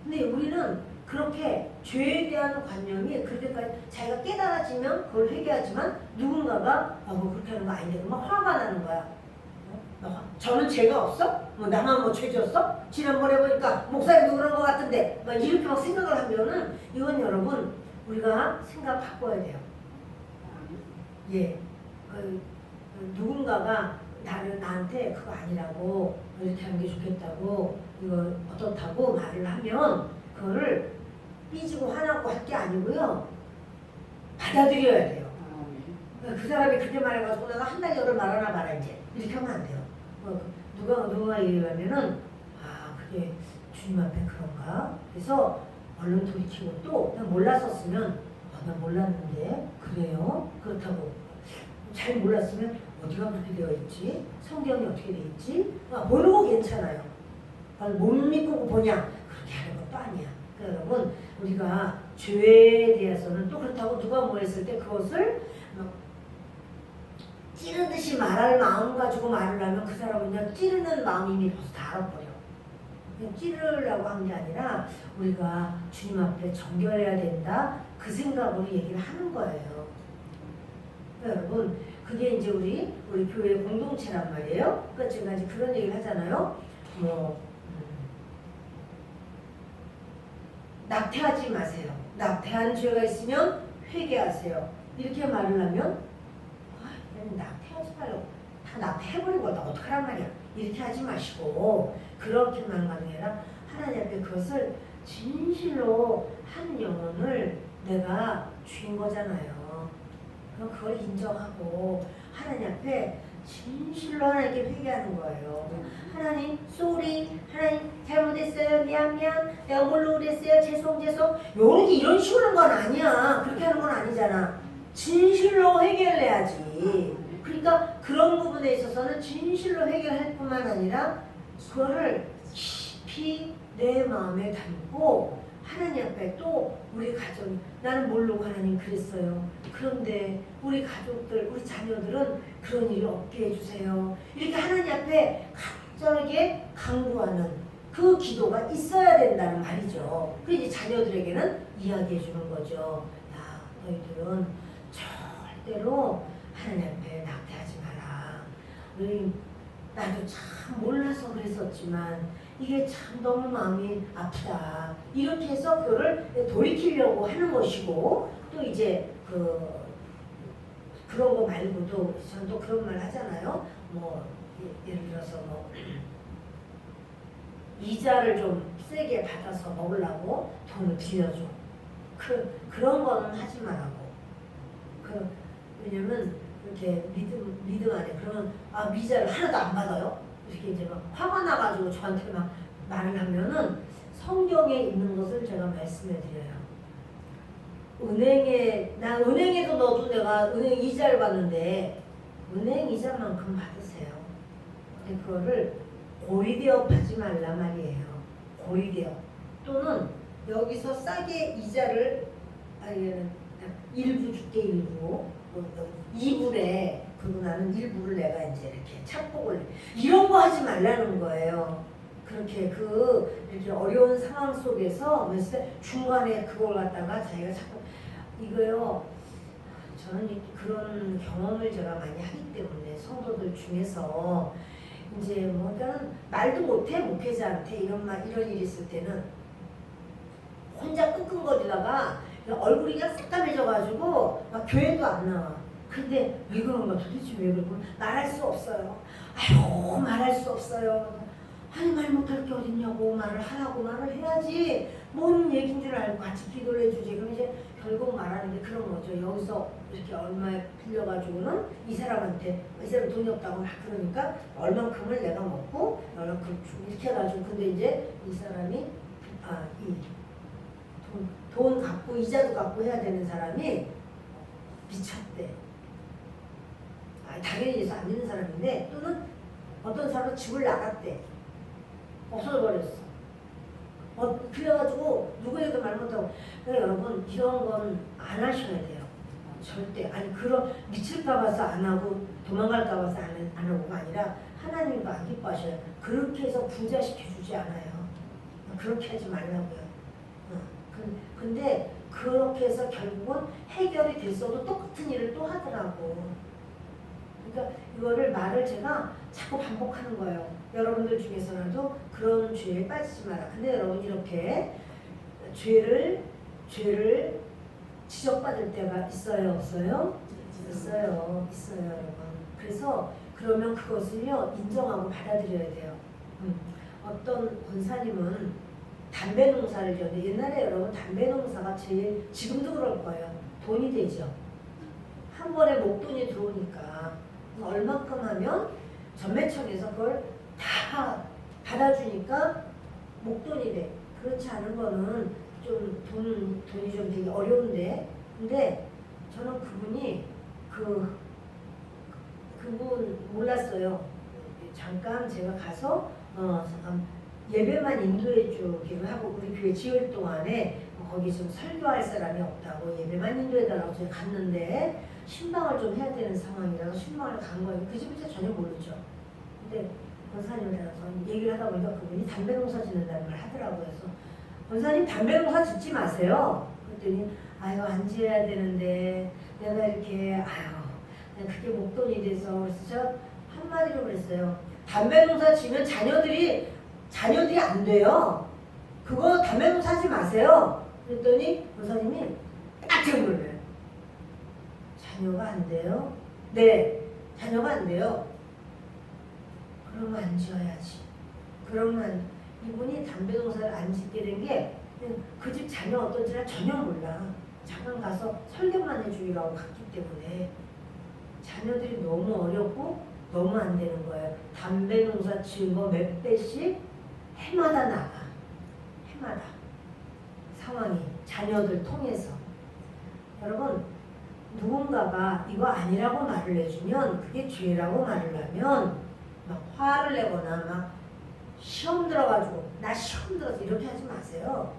근데 우리는 그렇게 죄에 대한 관념이 그렇게까지, 자기가 깨달아지면 그걸 회개하지만 누군가가 그렇게 하는 거 아닌데 그러면 화가 나는 거야. 저는 죄가 없어? 나만 죄 지었어? 지난번에 보니까 목사님도 그런 거 같은데, 이렇게 막 생각을 하면은, 이건 여러분 우리가 생각 바꿔야 돼요. 예, 누군가가 나한테 그거 아니라고, 이렇게 하는 게 좋겠다고, 이거 어떻다고 말을 하면 그거를 삐지고 화나고 할 게 아니고요, 받아들여야 돼요. 그 사람이 그렇게 말해가지고 내가 한 달 열흘 말하나 봐라 이제 이렇게 하면 안 돼요. 누가 얘기하면은 아 그게 주님 앞에 그런가? 그래서 얼른 돌이키고 또 난 몰랐었으면 나 몰랐는데 그래요? 그렇다고 잘 몰랐으면 어디가 그렇게 되어 있지? 성경이 어떻게 되어 있지? 보는 거 괜찮아요. 못 믿고 보냐? 그렇게 하는 것도 아니야. 그러니까 여러분 우리가 죄에 대해서는 또 그렇다고 누가 뭐 했을 때 그것을 찌르듯이 말할 마음 가지고 말을 하면 그 사람은 그냥 찌르는 마음이 이미 벌써 다 알아버려. 그냥 찌르려고 한 게 아니라 우리가 주님 앞에 정결해야 된다 그 생각으로 얘기를 하는 거예요. 그러니까 여러분 그게 이제 우리 교회 공동체란 말이에요. 그러니까 제가 이제 그런 얘기를 하잖아요. 낙태하지 마세요. 낙태한 죄가 있으면 회개하세요. 이렇게 말을 하면 낙태하지 말고 다 낙태해버린 거다 어떡하란 말이야. 이렇게 하지 마시고 그렇게만 하는 게 아니라 하나님 앞에 그것을 진실로 한 영혼을 내가 주인 거잖아요. 그럼 그걸 인정하고 하나님 앞에 진실로 하나님께 회개하는 거예요. 하나님 쏘리 하나님 잘못했어요 미안 내가 뭘로 그랬어요 죄송 요렇게 이런 식으로 하는 건 아니야. 그렇게 하는 건 아니잖아. 진실로 회개를 해야지. 그러니까 그런 부분에 있어서는 진실로 회개할 뿐만 아니라 그거를 깊이 내 마음에 담고 하나님 앞에 또 우리 가족 나는 모르고 하나님 그랬어요. 그런데 우리 가족들 우리 자녀들은 그런 일이 없게 해주세요. 이렇게 하나님 앞에 간절하게 강구하는 그 기도가 있어야 된다는 말이죠. 그 이제 자녀들에게는 이야기해 주는 거죠. 야 너희들은 절대로 하나님 앞에 낙태하지 마라. 나도 참 몰라서 그랬었지만 이게 참 너무 마음이 아프다. 이렇게 해서 그거를 돌이키려고 하는 것이고 또 이제 그런 거 말고도 전 또 그런 말 하잖아요. 뭐 예를 들어서 뭐 이자를 좀 세게 받아서 먹으려고 돈을 빌려줘. 그런 거는 하지 말라고. 왜냐면 이렇게 믿음 안에 그러면 이자를 하나도 안 받아요. 이렇게 이제 막 화가 나가지고 저한테 막 말을 하면은 성경에 있는 것을 제가 말씀해 드려요. 은행에도 넣어도 내가 은행 이자를 받는데 은행 이자만큼 받으세요. 근데 그거를 고리대업하지 말라 말이에요. 고리대업 또는 여기서 싸게 이자를 일부 줄게 일부 2불에 그리고 나는 일부를 내가 이제 이렇게 착복을 이런 거 하지 말라는 거예요. 그렇게 이렇게 어려운 상황 속에서 중간에 그걸 갖다가 자기가 자꾸 이거요. 저는 그런 경험을 제가 많이 하기 때문에 성도들 중에서 이제 그러니까 말도 못해 목회자한테 이런 일이 있을 때는 혼자 끙끙거리다가 얼굴이 그냥 새까매져가지고 막 교회도 안 나와. 근데 왜 그런가 도대체 왜 그러고 말할 수 없어요. 아유 말할 수 없어요. 아니 말 못할 게 어딨냐고 말을 하라고 말을 해야지. 뭔 얘기인 줄 알고 같이 기도를 해주지. 그럼 이제 결국 말하는 게 그런 거죠. 여기서 이렇게 얼마에 빌려가지고는 이 사람 돈이 없다고 막 그러니까 얼만큼을 내가 먹고 얼만큼 이렇게 해가지고 근데 이제 이 사람이 돈 갚고 이자도 갚고 해야 되는 사람이 미쳤대. 당연히 예수 안 믿는 사람인데 또는 어떤 사람은 집을 나갔대. 없어져버렸어. 그래가지고 누구에게도 말 못하고. 그러니까 여러분 이런 건 안 하셔야 돼요. 절대. 그런 미칠까 봐서 안 하고 도망갈까 봐서 안 하고가 아니라 하나님도 안 기뻐하셔요. 그렇게 해서 부자시켜주지 않아요. 그렇게 하지 말라고요. 근데 그렇게 해서 결국은 해결이 됐어도 똑같은 일을 또 하더라고. 그러니까 이거를 말을 제가 자꾸 반복하는 거예요. 여러분들 중에서라도 그런 죄에 빠지지 마라. 근데 여러분 이렇게 죄를 지적받을 때가 있어요, 없어요? 있어요, 여러분. 그래서 그러면 그것을요 인정하고 받아들여야 돼요. 어떤 권사님은 담배 농사를 지었는데 옛날에 여러분 담배 농사가 제일 지금도 그럴 거예요. 돈이 되죠. 한 번에 목돈이 들어오니까 얼마큼 하면 전매청에서 그걸 다 받아주니까 목돈이 돼. 그렇지 않은 거는 좀 돈이 좀 되게 어려운데. 근데 저는 그분 몰랐어요. 잠깐 제가 가서 예배만 인도해 주기로 하고 우리 교회 지을 동안에 거기 좀 설교할 사람이 없다고 예배만 인도해 달라고 제가 갔는데 신방을 좀 해야 되는 상황이라서 신방을 간 거예요. 그 집은 전혀 모르죠. 근데 권사님을 따라서 얘기를 하다 보니까 그분이 담배 농사 짓는다는 걸 하더라고요. 그래서 권사님 담배 농사 짓지 마세요. 그랬더니 아유 안 지어야 되는데 내가 이렇게 내가 그게 목돈이 돼서 그래서 제가 한마디로 그랬어요. 담배 농사 지면 자녀들이 안 돼요. 그거 담배 농사 하지 마세요. 그랬더니 권사님이 딱 놀래요. 자녀가 안 돼요? 네, 자녀가 안 돼요. 그러면 안 지어야지. 그러면 이분이 담배 농사를 안 짓게 된 게 그 집 자녀 어떤지를 전혀 몰라. 잠깐 가서 설교만 해주기로 갔기 때문에 자녀들이 너무 어렵고 너무 안 되는 거예요. 담배 농사 지은 거 몇 배씩 해마다 나가. 해마다. 상황이 자녀들 통해서. 여러분 누군가가 이거 아니라고 말을 해주면 그게 죄라고 말을 하면 막 화를 내거나 막 시험 들어가지고 나 시험 들어서 이렇게 하지 마세요.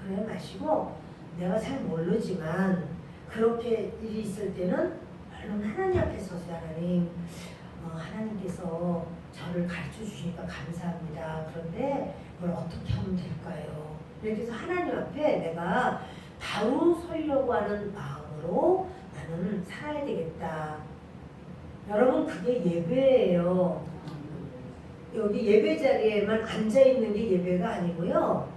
그래 마시고 내가 잘 모르지만 그렇게 일이 있을 때는 물론 하나님 앞에 서서 하나님께서 저를 가르쳐 주시니까 감사합니다. 그런데 그걸 어떻게 하면 될까요? 이렇게 해서 하나님 앞에 내가 바로 서려고 하는 마음으로 나는 살아야 되겠다. 여러분 그게 예배예요. 여기 예배 자리에만 앉아있는 게 예배가 아니고요.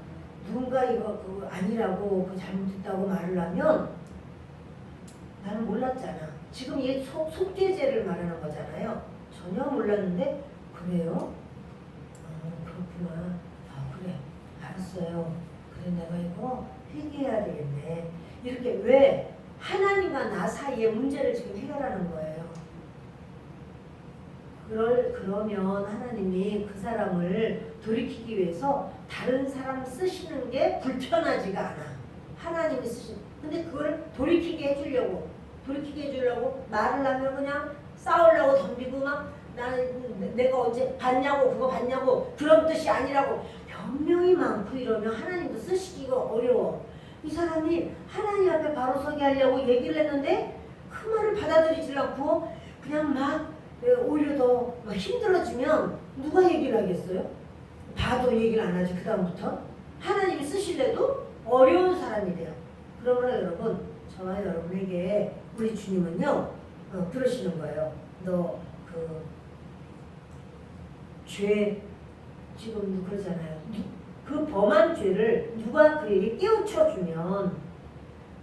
누군가 이거 그거 아니라고 그 잘못했다고 말을 하면 나는 몰랐잖아. 지금 얘 속죄죄를 말하는 거잖아요. 전혀 몰랐는데 그래요? 그렇구나. 그래 알았어요. 그래 내가 이거 회개해야 되겠네. 이렇게 왜 하나님과 나 사이의 문제를 지금 해결하는 거예요. 그러면 하나님이 그 사람을 돌이키기 위해서 다른 사람 쓰시는 게 불편하지가 않아. 하나님이 쓰시는. 근데 그걸 돌이키게 해주려고 말을 하면 그냥 싸우려고 덤비고 막 내가 언제 봤냐고 그거 봤냐고 그런 뜻이 아니라고 변명이 많고 이러면 하나님도 쓰시기가 어려워. 이 사람이 하나님 앞에 바로 서게 하려고 얘기를 했는데 그 말을 받아들이지 않고 그냥 막 오히려 더 힘들어지면 누가 얘기를 하겠어요? 봐도 얘기를 안 하지. 그 다음부터 하나님이 쓰실래도 어려운 사람이 돼요. 그러므로 여러분 저와 여러분에게 우리 주님은요 그러시는 거예요. 너 죄 지금 그러잖아요. 그 범한 죄를 누가 그에게 깨우쳐주면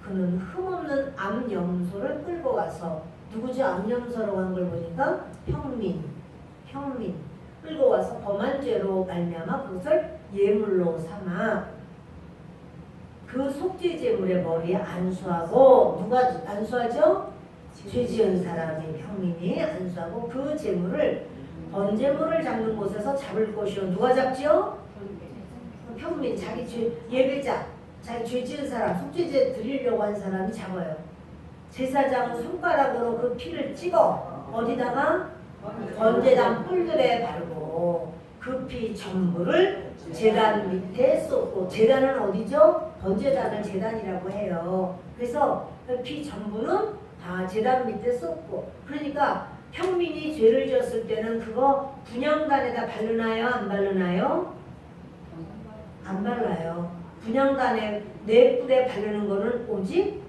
그는 흠없는 암염소를 끌고 와서 누구지? 암염소라고 한 걸 보니까 평민 끌고 와서 범한 죄로 말미암아 그것을 예물로 삼아 그 속죄 제물의 머리에 안수하고 누가 안수하죠? 죄 지은 사람이 평민이 안수하고 그 제물을 번제물을 잡는 곳에서 잡을 것이요. 누가 잡지요? 평민 자기 죄 예배자 자기 죄 지은 사람 속죄제 드리려고 한 사람이 잡아요. 제사장은 손가락으로 그 피를 찍어 어디다가 번제단 뿔들에 바르고 그 피 전부를 제단 밑에 쏟고 제단은 어디죠? 번제단을 제단이라고 해요. 그래서 그 피 전부는 다 제단 밑에 쏟고 그러니까 평민이 죄를 지었을 때는 그거 분향단에다 바르나요? 안 바르나요? 안 발라요. 분향단에 내 뿔에 바르는 거는 오직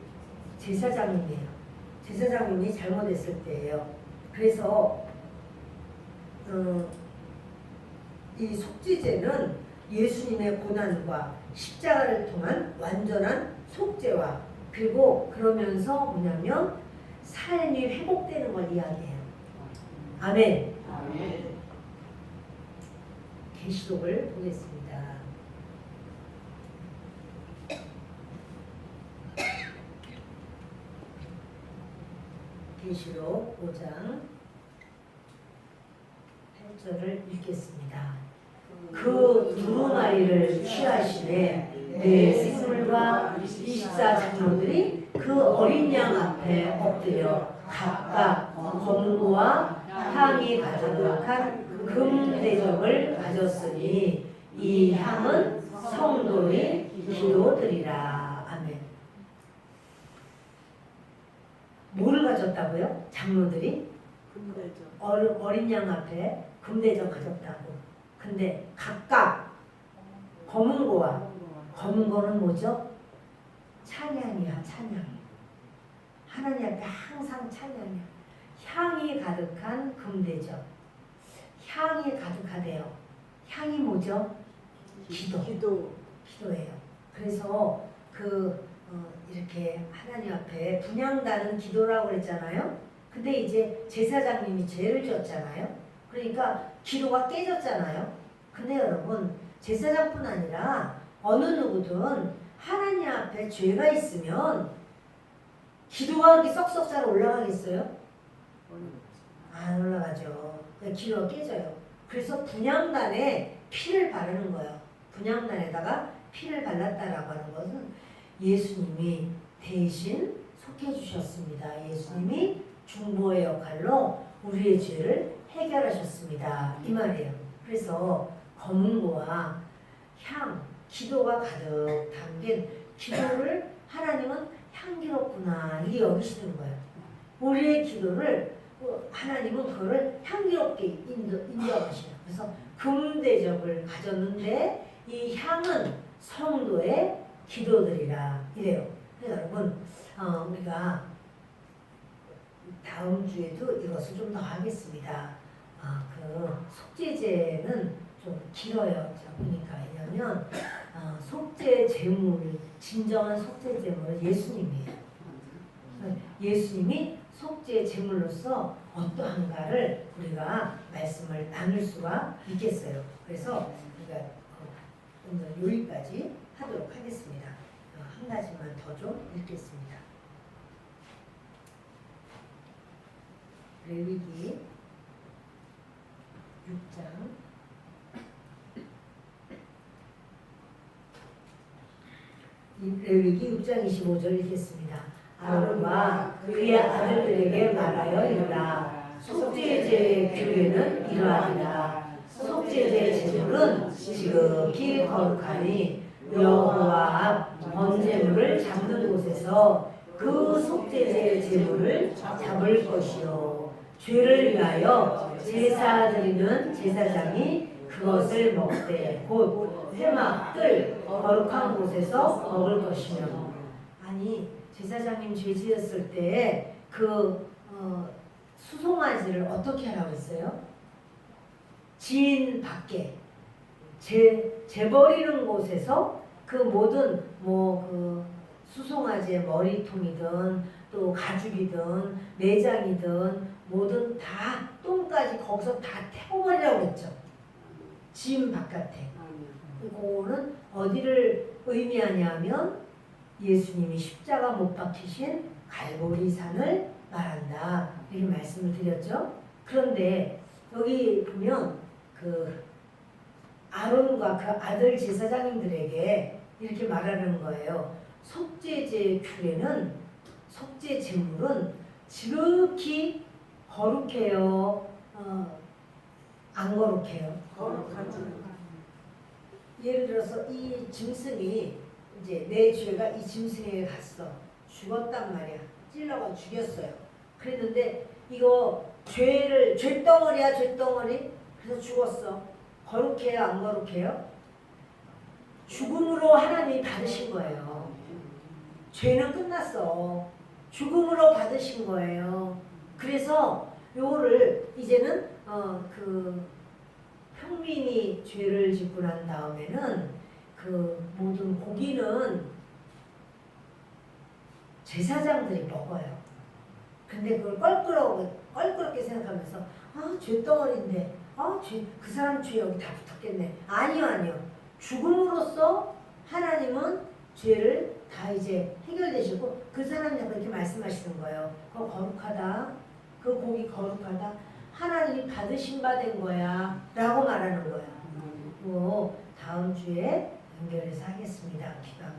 제사장님이에요. 제사장님이 잘못했을 때예요. 그래서 이 속죄제는 예수님의 고난과 십자가를 통한 완전한 속죄와 그리고 그러면서 뭐냐면 삶이 회복되는 걸 이야기해요. 아멘. 아멘. 계시록을 보겠습니다. 계시록 5장 10절을 읽겠습니다. 그 두루마리를 취하시되 내 생물과 24장로들이 그 어린 양 앞에 엎드려 각각 검과 향이 가득한 금대접을 가졌으니 이 향은 성도의 기도드리라. 아멘. 뭐를 가졌다고요? 장로들이? 어린 양 앞에 금대접 가졌다고. 근데 각각 검은 거는 뭐죠? 찬양이야, 찬양. 하나님 앞에 항상 찬양이야. 향이 가득한 금대접. 향이 가득하대요. 향이 뭐죠? 기도예요. 그래서 이렇게 하나님 앞에 분향단은 기도라고 그랬잖아요. 근데 이제 제사장님이 죄를 졌잖아요. 그러니까 기도가 깨졌잖아요. 근데 여러분, 제사장뿐 아니라 어느 누구든 하나님 앞에 죄가 있으면 기도가 그렇게 썩썩 잘 올라가겠어요? 안 올라가죠. 기도가 깨져요. 그래서 분향단에 피를 바르는 거예요. 분향단에다가 피를 발랐다라고 하는 것은 예수님이 대신 속해 주셨습니다. 예수님이 중보의 역할로 우리의 죄를 해결하셨습니다. 이 말이에요. 그래서 검은고와 향, 기도가 가득 담긴 기도를 하나님은 향기롭구나 이게 여기시는 거예요. 우리의 기도를 하나님은 그거를 향기롭게 인정하시는. 그래서 금대접을 가졌는데 이 향은 성도의 기도들이라 이래요. 그래서 여러분 우리가 다음 주에도 이것을 좀 더 하겠습니다. 속죄제는 좀 길어요. 제가 보니까. 왜냐하면 속죄 제물, 진정한 속죄 제물은 예수님이에요. 예수님이 속죄 제물로서 어떠한가를 우리가 말씀을 나눌 수가 있겠어요. 그래서 우리가 오늘 여기까지 하도록 하겠습니다. 한 가지만 더 좀 읽겠습니다. 레위기 6장 레위기 6장 25절 읽겠습니다. 아론과 그의 아들들에게 말하여 이르라. 속죄제의 규례는 이러하니라. 속죄제 제물은 지극히 거룩하니 여호와 앞 번제물을 잡는 곳에서 그 속죄제 제물을 잡을 것이요 죄를 위하여 제사 드리는 제사장이 그것을 먹되 곧 회막들 거룩한 곳에서 먹을 것이며. 아니 제사장님 죄 지었을 때 수송아지를 어떻게 하라고 했어요? 지인 밖에 재버리는 곳에서 그 모든 수송아지의 머리통이든 또 가죽이든 내장이든 뭐든 다 똥까지 거기서 다 태워버리라고 했죠. 지인 바깥에. 그거는 어디를 의미하냐면 예수님이 십자가 못 박히신 갈보리산을 말한다. 이렇게 말씀을 드렸죠. 그런데 여기 보면 아론과 그 아들 제사장님들에게 이렇게 말하는 거예요. 속죄제 규례는 속죄 제물은 지극히 거룩해요. 안 거룩해요. 거룩하지. 예를 들어서 이 짐승이 이제 내 죄가 이 짐승에게 갔어. 죽었단 말이야. 찔러가 죽였어요. 그랬는데 이거 죄덩어리야 죄덩어리. 그래서 죽었어. 거룩해요 안 거룩해요? 죽음으로 하나님이 받으신 거예요. 죄는 끝났어. 죽음으로 받으신 거예요. 그래서 요거를 이제는 평민이 죄를 짓고 난 다음에는 그 모든 고기는 제사장들이 먹어요. 근데 그걸 껄끄럽게 생각하면서 죄덩어리인데 그 사람 죄 여기 다 붙었겠네. 아니요. 죽음으로써 하나님은 죄를 다 이제 해결되시고 그 사람이 그렇게 말씀하시는 거예요. 그거 거룩하다. 그 고기 거룩하다. 하나님이 받으신 바 된 거야 라고 말하는 거야. 뭐 다음 주에 연결해서 하겠습니다. 기방